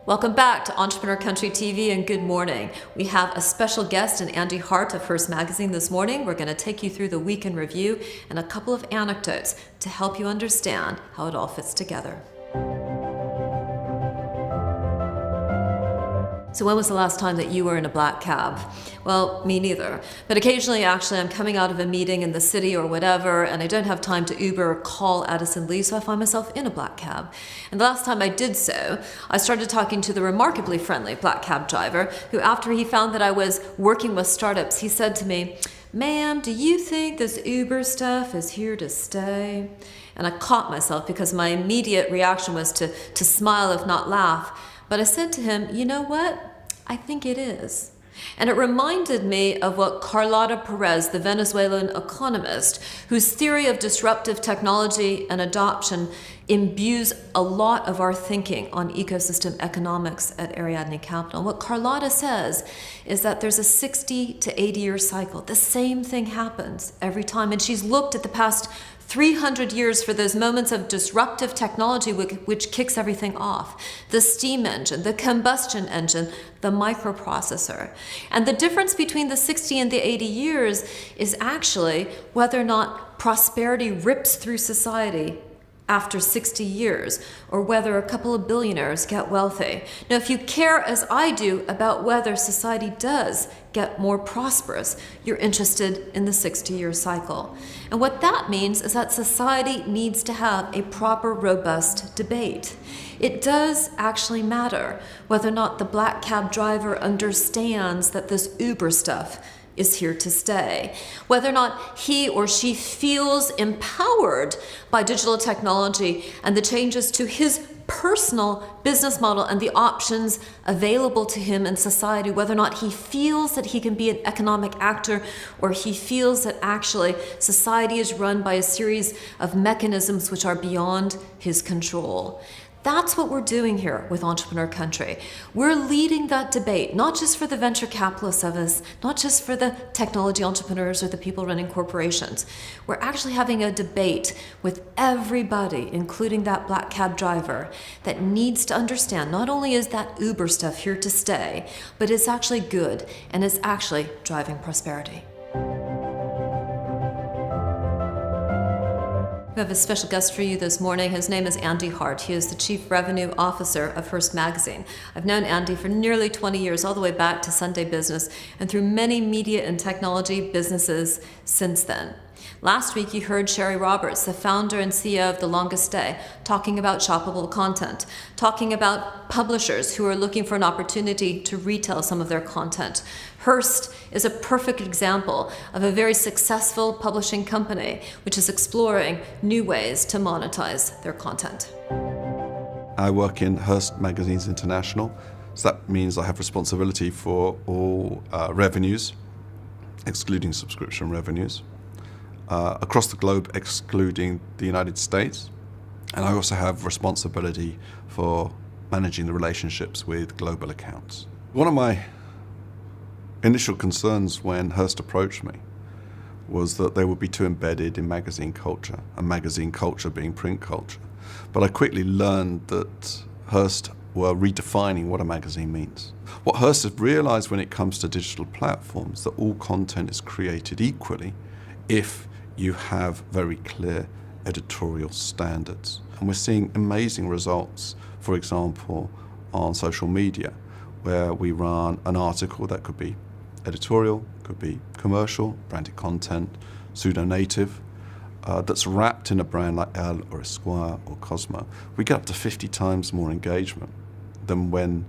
Welcome back to Entrepreneur Country TV and good morning. We have a special guest in Andy Hart of Hearst Magazine this morning. We're going to take you through the week in review and a couple of anecdotes to help you understand how it all fits together. So when was the last time that you were in a black cab? Well, me neither. But occasionally, actually, I'm coming out of a meeting in the city or whatever, and I don't have time to Uber or call Addison Lee, so I find myself in a black cab. And the last time I did so, I started talking to the remarkably friendly black cab driver, who after he found that I was working with startups, he said to me, "Ma'am, do you think this Uber stuff is here to stay?" And I caught myself because my immediate reaction was to smile, if not laugh. But I said to him, "You know what? I think it is." And it reminded me of what Carlota Perez, the Venezuelan economist, whose theory of disruptive technology and adoption imbues a lot of our thinking on ecosystem economics at Ariadne Capital. What Carlota says is that there's a 60 to 80-year cycle. The same thing happens every time. And she's looked at the past 300 years for those moments of disruptive technology which kicks everything off. The steam engine, the combustion engine, the microprocessor. And the difference between the 60 and the 80 years is actually whether or not prosperity rips through society after 60 years, or whether a couple of billionaires get wealthy. Now, if you care as I do about whether society does get more prosperous, you're interested in the 60-year cycle. And what that means is that society needs to have a proper, robust debate. It does actually matter whether or not the black cab driver understands that this Uber stuff is here to stay. Whether or not he or she feels empowered by digital technology and the changes to his personal business model and the options available to him in society, whether or not he feels that he can be an economic actor or he feels that actually society is run by a series of mechanisms which are beyond his control. That's what we're doing here with Entrepreneur Country. We're leading that debate, not just for the venture capitalists of us, not just for the technology entrepreneurs or the people running corporations. We're actually having a debate with everybody, including that black cab driver, that needs to understand not only is that Uber stuff here to stay, but it's actually good and it's actually driving prosperity. We have a special guest for you this morning. His name is Andy Hart. He is the Chief Revenue Officer of Hearst Magazine. I've known Andy for nearly 20 years, all the way back to Sunday Business, and through many media and technology businesses since then. Last week, you heard Sherry Roberts, the founder and CEO of The Longest Stay, talking about shoppable content, talking about publishers who are looking for an opportunity to retail some of their content. Hearst is a perfect example of a very successful publishing company which is exploring new ways to monetize their content. I work in Hearst Magazines International, so that means I have responsibility for all revenues, excluding subscription revenues, across the globe, excluding the United States. And I also have responsibility for managing the relationships with global accounts. One of my initial concerns when Hearst approached me was that they would be too embedded in magazine culture, and magazine culture being print culture. But I quickly learned that Hearst were redefining what a magazine means. What Hearst has realized when it comes to digital platforms, that all content is created equally if you have very clear editorial standards. And we're seeing amazing results, for example, on social media, where we run an article that could be editorial, could be commercial, branded content, pseudo-native, that's wrapped in a brand like Elle or Esquire or Cosmo. We get up to 50 times more engagement than when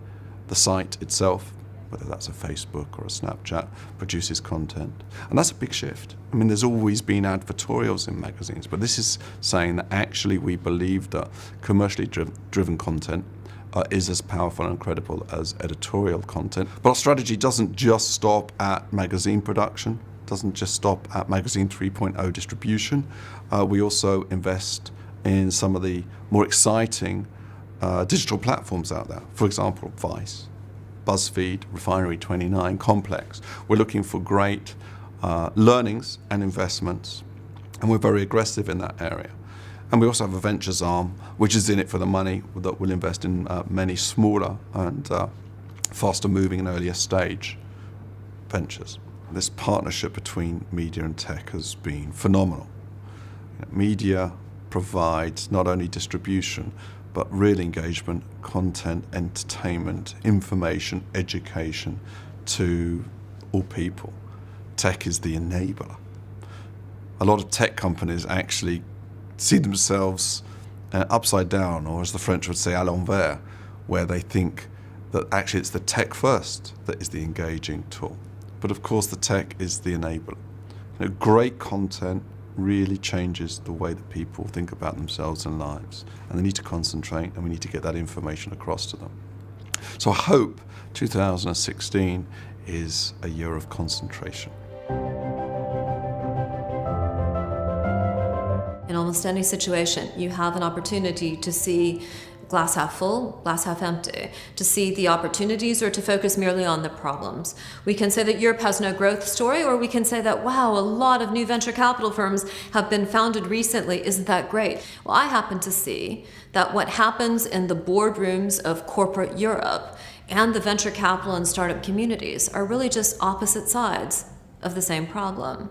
the site itself, whether that's a Facebook or a Snapchat, produces content. And that's a big shift. I mean, there's always been advertorials in magazines, but this is saying that actually we believe that commercially driven content is as powerful and credible as editorial content. But our strategy doesn't just stop at magazine production, doesn't just stop at magazine 3.0 distribution. We also invest in some of the more exciting digital platforms out there. For example, Vice, BuzzFeed, Refinery29, Complex. We're looking for great learnings and investments, and we're very aggressive in that area. And we also have a ventures arm, which is in it for the money, that will invest in many smaller and faster moving and earlier stage ventures. This partnership between media and tech has been phenomenal. Media provides not only distribution, but real engagement, content, entertainment, information, education to all people. Tech is the enabler. A lot of tech companies actually see themselves upside down, or as the French would say, à l'envers, where they think that actually it's the tech first that is the engaging tool. But of course the tech is the enabler. Great content really changes the way that people think about themselves and lives, and they need to concentrate, and we need to get that information across to them. So I hope 2016 is a year of concentration. In almost any situation, you have an opportunity to see glass half full, glass half empty, to see the opportunities or to focus merely on the problems. We can say that Europe has no growth story, or we can say that, wow, a lot of new venture capital firms have been founded recently. Isn't that great? Well, I happen to see that what happens in the boardrooms of corporate Europe and the venture capital and startup communities are really just opposite sides of the same problem.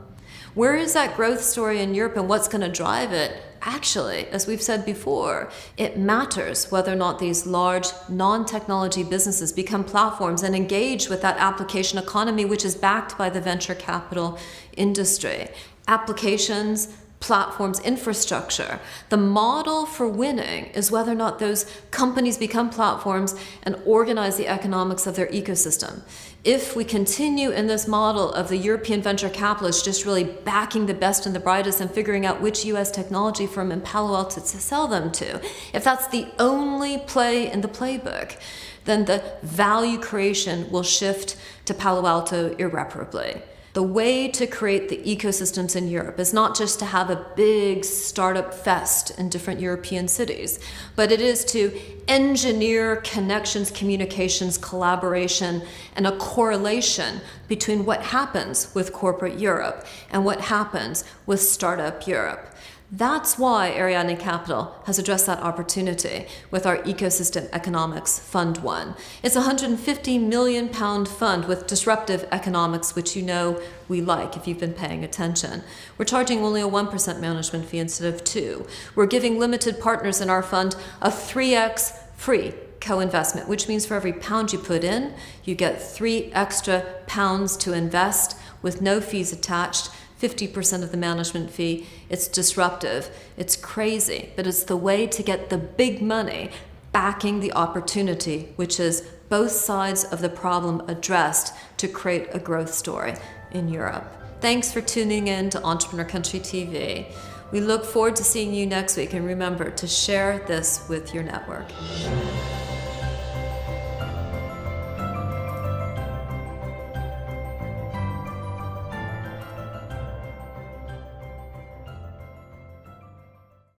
Where is that growth story in Europe, and what's going to drive it? Actually, as we've said before, it matters whether or not these large non-technology businesses become platforms and engage with that application economy, which is backed by the venture capital industry. Applications, platforms, infrastructure. The model for winning is whether or not those companies become platforms and organize the economics of their ecosystem. If we continue in this model of the European venture capitalists just really backing the best and the brightest and figuring out which US technology firm in Palo Alto to sell them to, if that's the only play in the playbook, then the value creation will shift to Palo Alto irreparably. The way to create the ecosystems in Europe is not just to have a big startup fest in different European cities, but it is to engineer connections, communications, collaboration, and a correlation between what happens with corporate Europe and what happens with startup Europe. That's why Ariadne Capital has addressed that opportunity with our Ecosystem Economics Fund 1. It's a £150 million fund with disruptive economics, which you know we like if you've been paying attention. We're charging only a 1% management fee instead of 2%. We're giving limited partners in our fund a 3x free co-investment, which means for every pound you put in, you get 3 extra pounds to invest with no fees attached. 50% of the management fee. It's disruptive, it's crazy, but it's the way to get the big money backing the opportunity, which is both sides of the problem addressed to create a growth story in Europe. Thanks for tuning in to Entrepreneur Country TV. We look forward to seeing you next week, and remember to share this with your network.